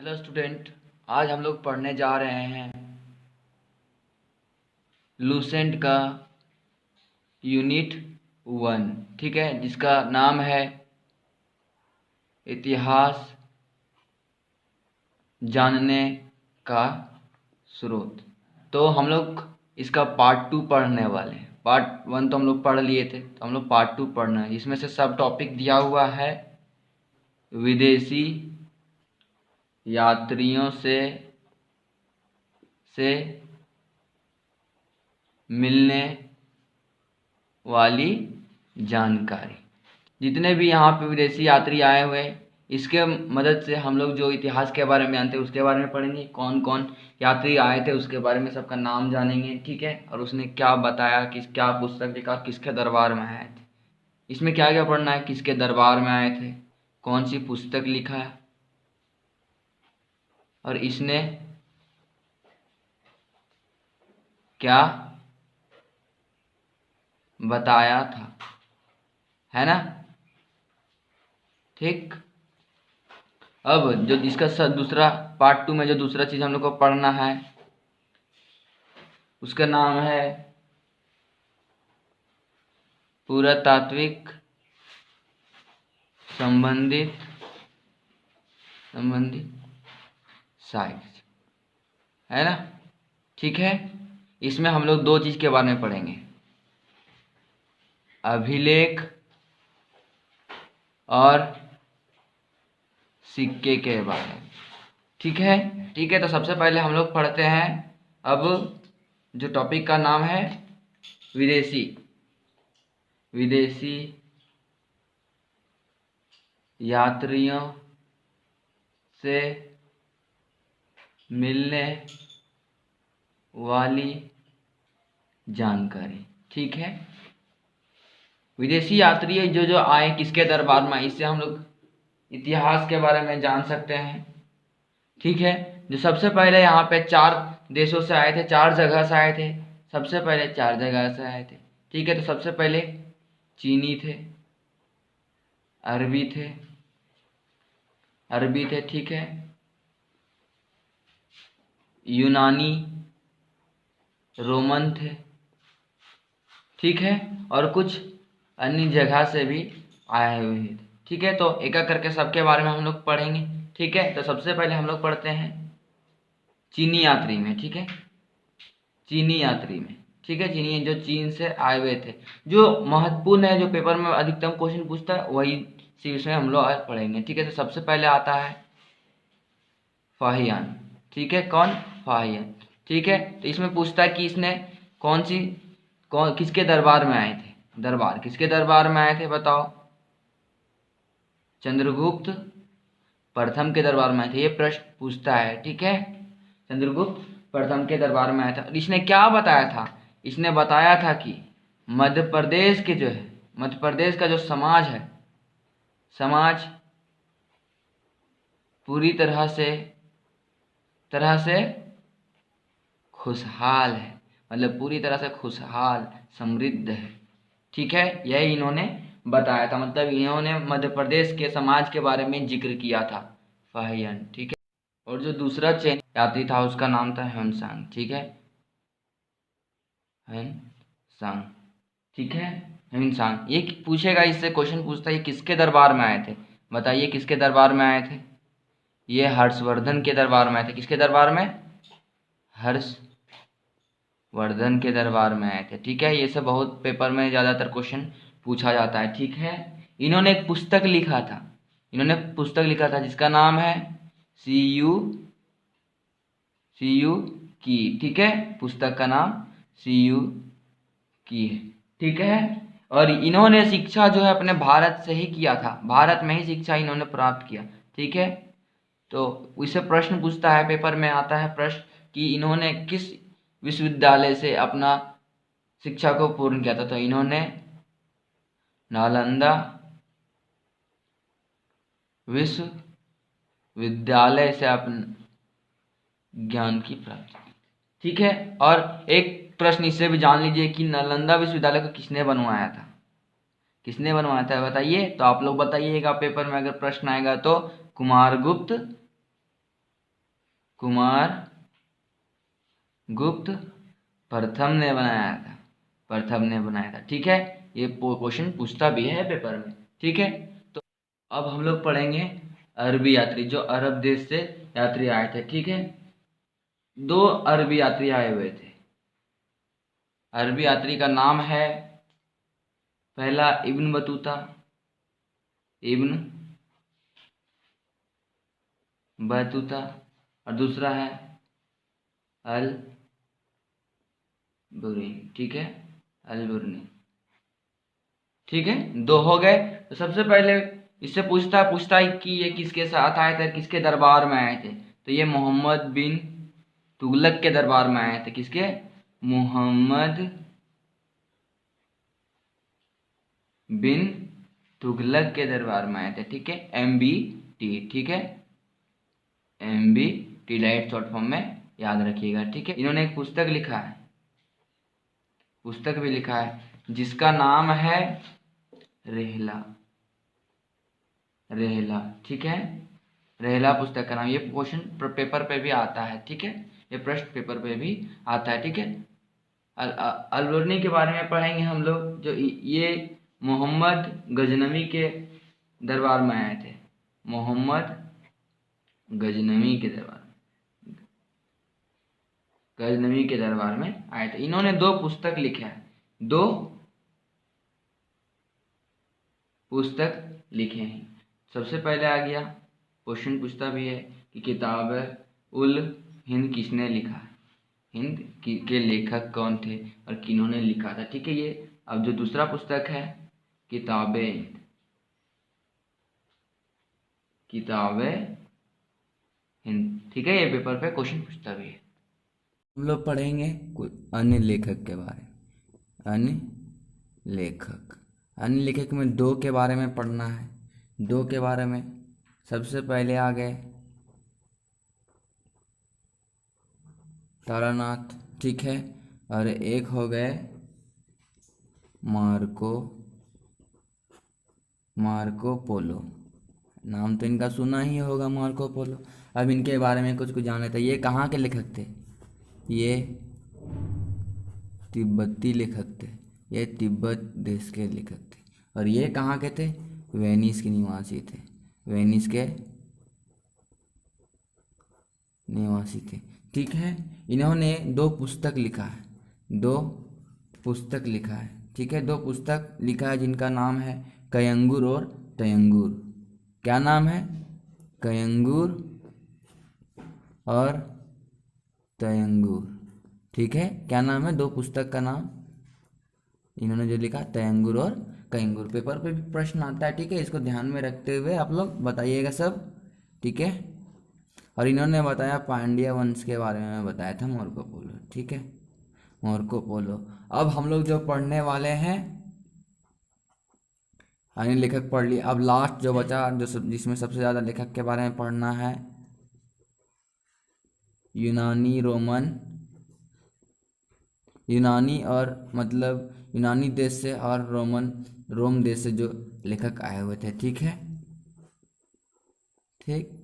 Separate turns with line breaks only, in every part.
Hello student. आज हम लोग पढ़ने जा रहे हैं लूसेंट का यूनिट 1। ठीक है, जिसका नाम है इतिहास जानने का स्रोत। तो हम लोग इसका पार्ट 2 पढ़ने वाले हैं। पार्ट 1 तो हम लोग पढ़ लिए थे, तो हम लोग पार्ट 2 पढ़ना है। इसमें से सब टॉपिक दिया हुआ है विदेशी यात्रियों से मिलने वाली जानकारी। जितने भी यहाँ पे विदेशी यात्री आए हुए हैं, इसके मदद से हम लोग जो इतिहास के बारे में जानते हैं उसके बारे में पढ़ेंगे। कौन कौन यात्री आए थे उसके बारे में सबका नाम जानेंगे। ठीक है, और उसने क्या बताया, क्या पुस्तक लिखा, किसके दरबार में आए थे। इसमें क्या क्या पढ़ना है, किसके दरबार में आए थे, कौन सी पुस्तक लिखा है, और इसने क्या बताया था, है ना। ठीक, अब जो इसका दूसरा पार्ट 2 में जो दूसरा चीज हम लोग को पढ़ना है उसका नाम है पुरातात्विक संबंधित साहित्य, है ना। ठीक है, इसमें हम लोग दो चीज के बारे में पढ़ेंगे, अभिलेख और सिक्के के बारे में। ठीक है, ठीक है। तो सबसे पहले हम लोग पढ़ते हैं अब जो टॉपिक का नाम है विदेशी यात्रियों से मिलने वाली जानकारी। ठीक है, विदेशी यात्री जो जो आए किसके दरबार में, इससे हम लोग इतिहास के बारे में जान सकते हैं। ठीक है, जो सबसे पहले यहाँ पे 4 देशों से आए थे, 4 जगह से आए थे। सबसे पहले 4 जगह से आए थे। ठीक है, तो सबसे पहले चीनी थे, अरबी थे। ठीक है, यूनानी, रोमन थे। ठीक है, और कुछ अन्य जगह से भी आए हुए थे। ठीक है, तो एक एक करके सबके बारे में हम लोग पढ़ेंगे। ठीक है, तो सबसे पहले हम लोग पढ़ते हैं चीनी यात्री में। ठीक है, चीनी यात्री में। ठीक है, चीनी जो चीन से आए हुए थे, जो महत्वपूर्ण है, जो पेपर में अधिकतम क्वेश्चन पूछता है, वही सी विषय हम लोग आज पढ़ेंगे। ठीक है, तो सबसे पहले आता है फाहियान। ठीक है, कौन? फाहियान। ठीक है, तो इसमें पूछता है कि इसने किसके दरबार में आए थे। दरबार, किसके दरबार में आए थे बताओ? चंद्रगुप्त प्रथम के दरबार में आए थे, ये प्रश्न पूछता है। ठीक है, चंद्रगुप्त प्रथम के दरबार में आया था। और इसने क्या बताया था? इसने बताया था कि मध्य प्रदेश के जो है, मध्य प्रदेश का जो समाज है, समाज पूरी तरह से खुशहाल है, मतलब पूरी तरह से खुशहाल समृद्ध है। ठीक है, यही इन्होंने बताया था, मतलब इन्होंने मध्य प्रदेश के समाज के बारे में जिक्र किया था, फाहियान। ठीक है, और जो दूसरा चैन यात्री था उसका नाम था ह्वेनसांग। ठीक है, ह्वेनसांग। ठीक है, ह्वेनसांग। ये पूछेगा, इससे क्वेश्चन पूछता है ये किसके दरबार में आए थे, बताइए किसके दरबार में आए थे? ये हर्षवर्धन के दरबार में आए थे। किसके दरबार में? हर्षवर्धन के दरबार में आए थे। ठीक है, ये सब बहुत पेपर में ज़्यादातर क्वेश्चन पूछा जाता है। ठीक है, इन्होंने एक पुस्तक लिखा था, जिसका नाम है सी यू की। ठीक है, पुस्तक का नाम सी यू की है। ठीक है, और इन्होंने शिक्षा जो है अपने भारत से ही किया था, भारत में ही शिक्षा इन्होंने प्राप्त किया। ठीक है, तो इससे प्रश्न पूछता है, पेपर में आता है प्रश्न कि इन्होंने किस विश्वविद्यालय से अपना शिक्षा को पूर्ण किया था। तो इन्होंने नालंदा विश्वविद्यालय से अपने ज्ञान की प्राप्ति की। ठीक है, और एक प्रश्न इससे भी जान लीजिए कि नालंदा विश्वविद्यालय को किसने बनवाया था? किसने बनवाया था बताइए? तो आप लोग बताइएगा, पेपर में अगर प्रश्न आएगा तो कुमारगुप्त कुमार गुप्त प्रथम ने बनाया था, प्रथम ने बनाया था। ठीक है, ये क्वेश्चन पूछता भी है पेपर में। ठीक है, तो अब हम लोग पढ़ेंगे अरबी यात्री, जो अरब देश से यात्री आए थे। ठीक है, 2 अरबी यात्री आए हुए थे। अरबी यात्री का नाम है, पहला इब्न बतूता, इब्न बतूता, और दूसरा है अल बुरनी। ठीक है, अल बुरनी। ठीक है, 2 हो गए। तो सबसे पहले इससे पूछता है कि ये किसके साथ आए थे, किसके दरबार में आए थे। तो ये मोहम्मद बिन तुगलक के दरबार में आए थे। किसके? मोहम्मद बिन तुगलक के दरबार में आए थे। ठीक है, MBT। ठीक है, MBT लाइट शॉर्ट फॉर्म में याद रखिएगा। ठीक है, इन्होंने एक पुस्तक लिखा है, पुस्तक भी लिखा है जिसका नाम है रेहला, रेहला। ठीक है, रेहला पुस्तक का नाम। ये क्वेश्चन पेपर पे भी आता है। ठीक है, ये प्रश्न पेपर पे भी आता है। ठीक है, अलबर्नी के बारे में पढ़ेंगे हम लोग, जो ये मोहम्मद गजनवी के दरबार में आए थे। मोहम्मद गजनवी के दरबार, गजनवी के दरबार में आए थे। इन्होंने 2 पुस्तक लिखे हैं, 2 पुस्तक लिखे हैं। सबसे पहले आ गया, क्वेश्चन पूछता भी है कि किताब उल हिंद किसने लिखा है, हिंद के लेखक कौन थे और किन्होंने लिखा था। ठीक है, ये अब जो दूसरा पुस्तक है किताबे हिंद, किताबे हिंद। ठीक है, ये पेपर पे क्वेश्चन पूछता भी है। हम लोग पढ़ेंगे कुछ अन्य लेखक के बारे में। अन्य लेखक, अन्य लेखक में 2 के बारे में पढ़ना है, 2 के बारे में। सबसे पहले आ गए तारानाथ। ठीक है, और एक हो गए मार्को पोलो। नाम तो इनका सुना ही होगा, मार्को पोलो। अब इनके बारे में कुछ जान लेते हैं। ये कहाँ के लेखक थे? ये तिब्बती लेखक थे, ये तिब्बत देश के लेखक थे। और ये कहाँ के थे? वेनिस के निवासी थे, वेनिस के निवासी थे। ठीक है, इन्होंने 2 पुस्तक लिखा है, 2 पुस्तक लिखा है। ठीक है, 2 पुस्तक लिखा है जिनका नाम है कयंगुर और तयंगुर। क्या नाम है? कयंगुर और तयंगुर। ठीक है, क्या नाम है 2 पुस्तक का नाम? इन्होंने जो लिखा तयंगुर और कयंगुर। पेपर पे भी प्रश्न आता है। ठीक है, इसको ध्यान में रखते हुए आप लोग बताइएगा सब। ठीक है, और इन्होंने बताया पांड्या वंश के बारे में बताया था, मार्को पोलो। ठीक है, मार्को पोलो। अब हम लोग जो पढ़ने वाले हैं, अन्य लेखक पढ़ लिए। अब लास्ट जो बचा, जिसमें सबसे ज़्यादा लेखक के बारे में पढ़ना है, यूनानी रोमन, यूनानी और मतलब यूनानी देश से और रोम देश से जो लेखक आए हुए थे। ठीक है, ठीक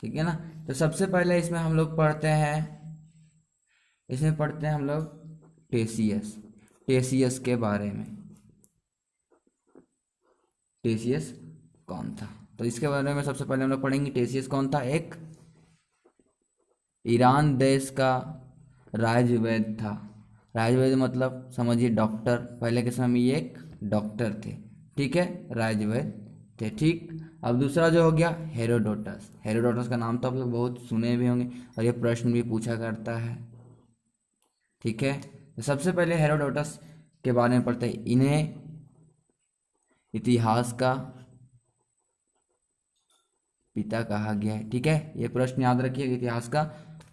ठीक है ना। तो सबसे पहले इसमें हम लोग पढ़ते हैं, इसमें पढ़ते हैं हम लोग टेसियस, टेसियस के बारे में। टेसियस कौन था? तो इसके बारे में सबसे पहले हम लोग पढ़ेंगे टेसियस कौन था। एक ईरान देश का राजवैद्य था। राजवैद्य मतलब समझिए डॉक्टर, पहले के समय में ये एक डॉक्टर थे। ठीक है, राजवैद्य थे। ठीक, अब दूसरा जो हो गया हेरोडोटस। हेरोडोटस का नाम तो आप लोग बहुत सुने भी होंगे और ये प्रश्न भी पूछा करता है। ठीक है, तो सबसे पहले हेरोडोटस के बारे में पढ़ते हैं। इन्हें इतिहास का पिता कहा गया है। ठीक है, ये प्रश्न याद रखिए, इतिहास का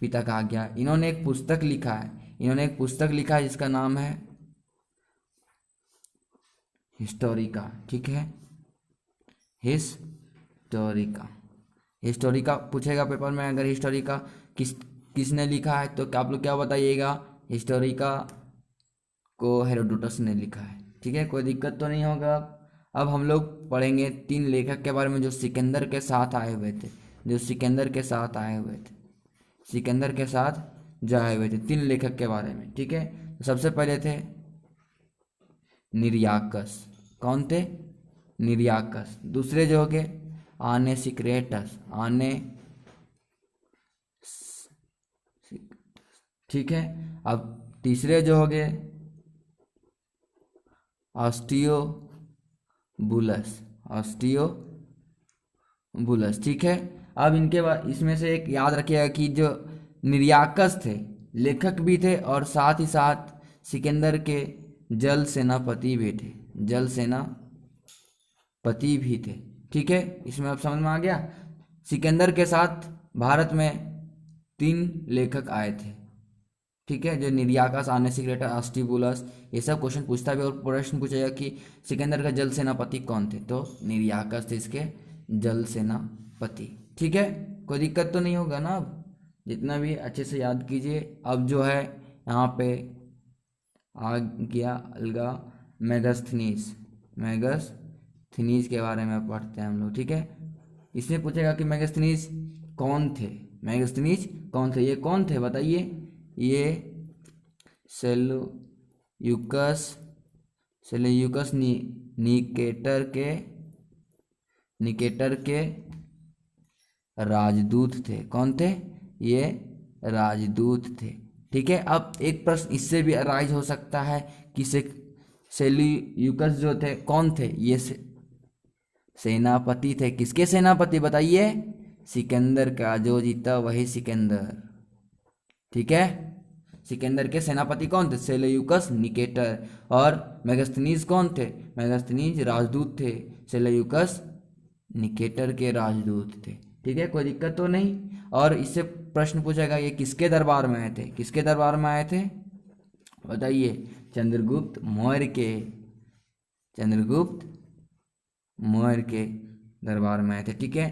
पिता कहा गया है। इन्होंने एक पुस्तक लिखा है, इन्होंने एक पुस्तक लिखा है जिसका नाम है हिस्टोरिका। ठीक है, हिस्टोरिका। हिस्टोरिका पूछेगा पेपर में, अगर हिस्टोरिका किसने लिखा है तो आप लोग क्या बताइएगा? हिस्टोरिका को हेरोडोटस ने लिखा है। ठीक है, कोई दिक्कत तो नहीं होगा। अब हम लोग पढ़ेंगे 3 लेखक के बारे में जो सिकंदर के साथ आए हुए थे, जो सिकंदर के साथ आए हुए थे, सिकंदर के साथ जो आए हुए थे, 3 लेखक के बारे में। ठीक है, तो सबसे पहले थे निर्याकस। कौन थे? निर्याकस। दूसरे जो हो गए आने सिक्रेटस, आने। ठीक है, अब तीसरे जो हो गए ऑस्टियोबुलस, ऑस्टियोबुलस। ठीक है, अब इनके बाद इसमें से एक याद रखिएगा कि जो निर्याकस थे लेखक भी थे और साथ ही साथ सिकंदर के जल सेनापति भी थे, जल सेनापति भी थे। ठीक है, इसमें अब समझ में आ गया। सिकंदर के साथ भारत में 3 लेखक आए थे। ठीक है, जो निर्याकस, आने सिक्रेटर, आस्टिबुलस, ये सब क्वेश्चन पूछता भी और प्रश्न पूछेगा कि सिकंदर का जल सेनापति कौन थे, तो निर्याकस थे इसके जल सेनापति। ठीक है, कोई दिक्कत तो नहीं होगा ना? अब जितना भी अच्छे से याद कीजिए। अब जो है यहाँ पे आ गया अलगा मेगास्थनीज, मेगास्थनीज के बारे में पढ़ते हैं हम लोग। ठीक है, इसमें पूछेगा कि मेगास्थनीज कौन थे, मेगास्थनीज कौन थे, ये कौन थे बताइए? ये सेल्यूकस, सेल्यूकस निकेटर के राजदूत थे। कौन थे? ये राजदूत थे। ठीक है, अब एक प्रश्न इससे भी अराइज हो सकता है कि सेल्यूकस जो थे कौन थे? ये सेनापति थे। किसके सेनापति बताइए? सिकंदर का, जो जीता वही सिकंदर। ठीक है, सिकंदर के सेनापति कौन थे? Seleucus Nicator. और मेगास्थनीज कौन थे? मेगास्थनीज राजदूत थे, सेल्यूकस निकेटर के राजदूत थे। ठीक है, कोई दिक्कत तो नहीं। और इससे प्रश्न पूछेगा ये किसके दरबार में आए थे, किसके दरबार में आए थे बताइए? चंद्रगुप्त मौर्य के, चंद्रगुप्त मौर्य के दरबार में आए थे। ठीक है,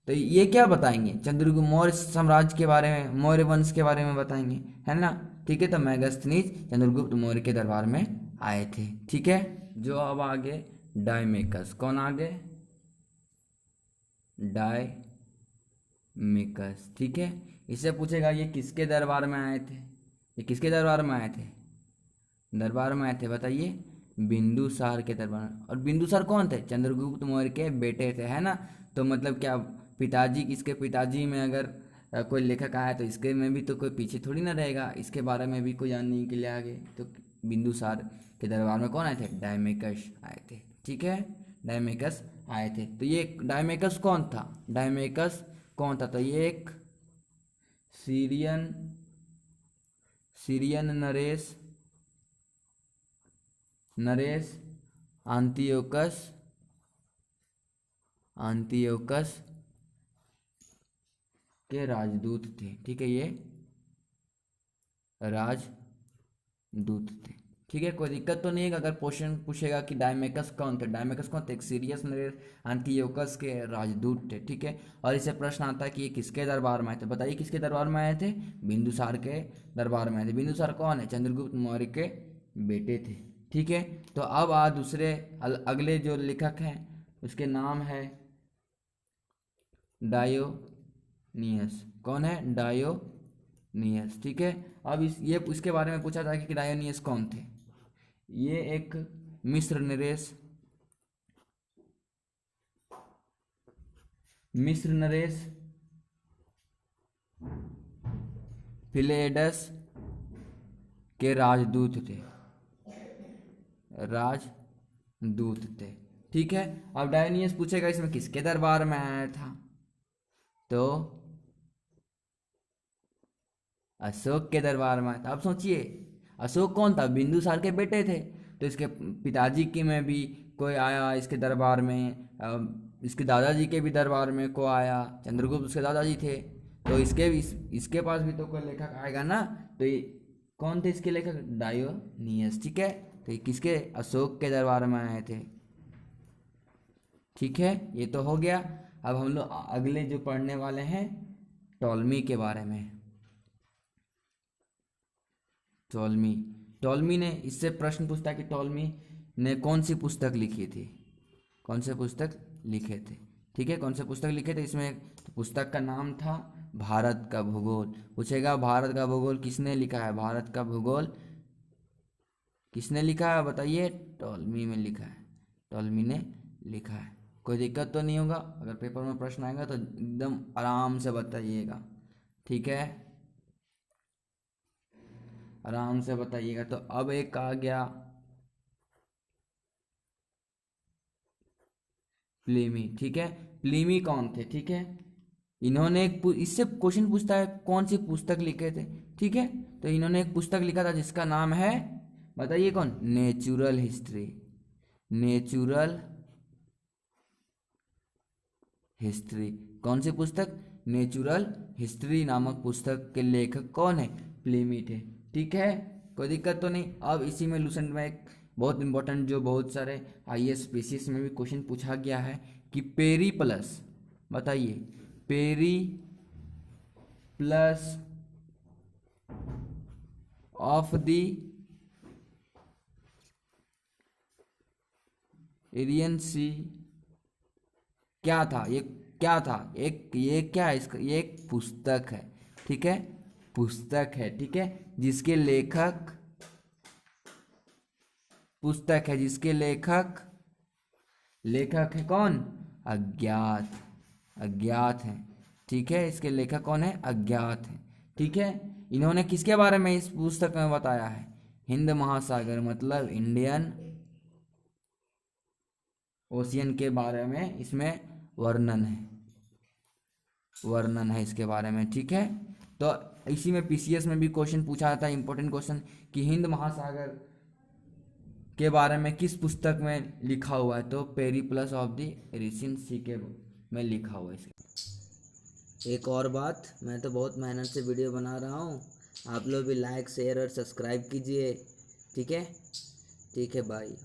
तो ये क्या बताएंगे? चंद्रगुप्त मौर्य साम्राज्य के बारे में, मौर्य वंश के बारे में बताएंगे, है ना? ठीक है, तो मेगास्थनीज चंद्रगुप्त मौर्य के दरबार में आए थे। ठीक है, जो अब आगे डायमेकस। कौन आगे? डायमेकस। ठीक है, इससे पूछेगा ये किसके दरबार में आए थे, ये किसके दरबार में आए थे? दरबार में आए थे बताइए? बिंदुसार के दरबार में। और बिंदुसार कौन थे? चंद्रगुप्त मौर्य के बेटे थे, है ना? तो मतलब क्या पिताजी, इसके पिताजी में अगर कोई लेखक आया तो इसके में भी तो कोई पीछे थोड़ी ना रहेगा, इसके बारे में भी कोई जानने के लिए आगे। तो बिंदुसार के दरबार में कौन आए थे? डायमेकस आए थे। ठीक है, डायमेकस आए थे। तो ये डायमेकस कौन था? डायमेकस कौन था? तो ये एक सीरियन नरेश आंतियोकस के राजदूत थे। ठीक है, ये राजदूत थे। ठीक है, कोई दिक्कत तो नहीं है। अगर क्वेश्चन पूछेगा कि डायमेकस कौन थे, डायमेकस कौन थे? एक सीरियस नरेश आंतियोकस के राजदूत थे। ठीक है, और इससे प्रश्न आता है कि ये किसके दरबार में आए थे बताइए? किसके दरबार में आए थे? बिंदुसार के दरबार में आए थे। बिंदुसार कौन है? चंद्रगुप्त मौर्य के बेटे थे। ठीक है, तो अब दूसरे अगले जो लेखक हैं उसके नाम है डायोनियस। कौन है? डायोनियस। ठीक है, अब ये इसके बारे में पूछा था कि डायोनियस कौन थे? ये एक मिस्र नरेश फिलेडस के राजदूत थे, राजदूत थे। ठीक है, अब डायोनियस पूछेगा इसमें किसके दरबार में आया था, तो अशोक के दरबार में आया था। अब सोचिए अशोक कौन था? बिंदुसार के बेटे थे। तो इसके पिताजी के में भी कोई आया इसके दरबार में, इसके दादाजी के भी दरबार में को आया, चंद्रगुप्त उसके दादाजी थे। तो इसके पास भी तो कोई लेखक आएगा ना। तो ये कौन थे इसके लेखक? डायोनियस। ठीक है, तो ये किसके? अशोक के दरबार में आए थे। ठीक है, ये तो हो गया। अब हम लोग अगले जो पढ़ने वाले हैं टॉलमी के बारे में। टॉलमी ने, इससे प्रश्न पूछता है कि टॉलमी ने कौन सी पुस्तक लिखी थी, कौन से पुस्तक लिखे थे? ठीक है, कौन से पुस्तक लिखे थे इसमें? तो पुस्तक का नाम था भारत का भूगोल। पूछेगा भारत का भूगोल किसने लिखा है? भारत का भूगोल किसने लिखा है बताइए? टॉलमी में लिखा है, टॉलमी ने लिखा है। कोई दिक्कत तो नहीं होगा? अगर पेपर में प्रश्न आएगा तो एकदम आराम से बताइएगा, ठीक है, आराम से बताइएगा। तो अब एक आ गया प्लीमी, ठीक है। प्लीमी कौन थे? ठीक है, इन्होंने इससे क्वेश्चन पूछता है कौन सी पुस्तक लिखे थे, ठीक है। तो इन्होंने एक पुस्तक लिखा था जिसका नाम है, बताइए कौन? Natural history. नेचुरल हिस्ट्री, कौन सी पुस्तक? नेचुरल हिस्ट्री नामक पुस्तक के लेखक कौन है? प्लीमी थे, ठीक है, कोई दिक्कत तो नहीं। अब इसी में लूसेंट में एक बहुत इंपॉर्टेंट जो बहुत सारे आईएएस पीसीएस में भी क्वेश्चन पूछा गया है कि पेरी प्लस, बताइए, Periplus of the Arian sea क्या था? ये क्या था? ये क्या है इसका? ये एक पुस्तक है, ठीक है, पुस्तक है, ठीक है, जिसके लेखक, पुस्तक है जिसके लेखक, लेखक है कौन? अज्ञात, अज्ञात है, ठीक है, इसके लेखक कौन है? अज्ञात है, ठीक है। इन्होंने किसके बारे में इस पुस्तक में बताया है? हिंद महासागर मतलब इंडियन ओशियन के बारे में इसमें वर्णन है, वर्णन है इसके बारे में, ठीक है। तो इसी में पीसीएस में भी क्वेश्चन पूछा जाता है, इंपॉर्टेंट क्वेश्चन, कि हिंद महासागर के बारे में किस पुस्तक में लिखा हुआ है? तो Periplus of the Arian sea के में लिखा हुआ है इसके। एक और बात, मैं तो बहुत मेहनत से वीडियो बना रहा हूँ, आप लोग भी लाइक शेयर और सब्सक्राइब कीजिए, ठीक है, ठीक है, बाय।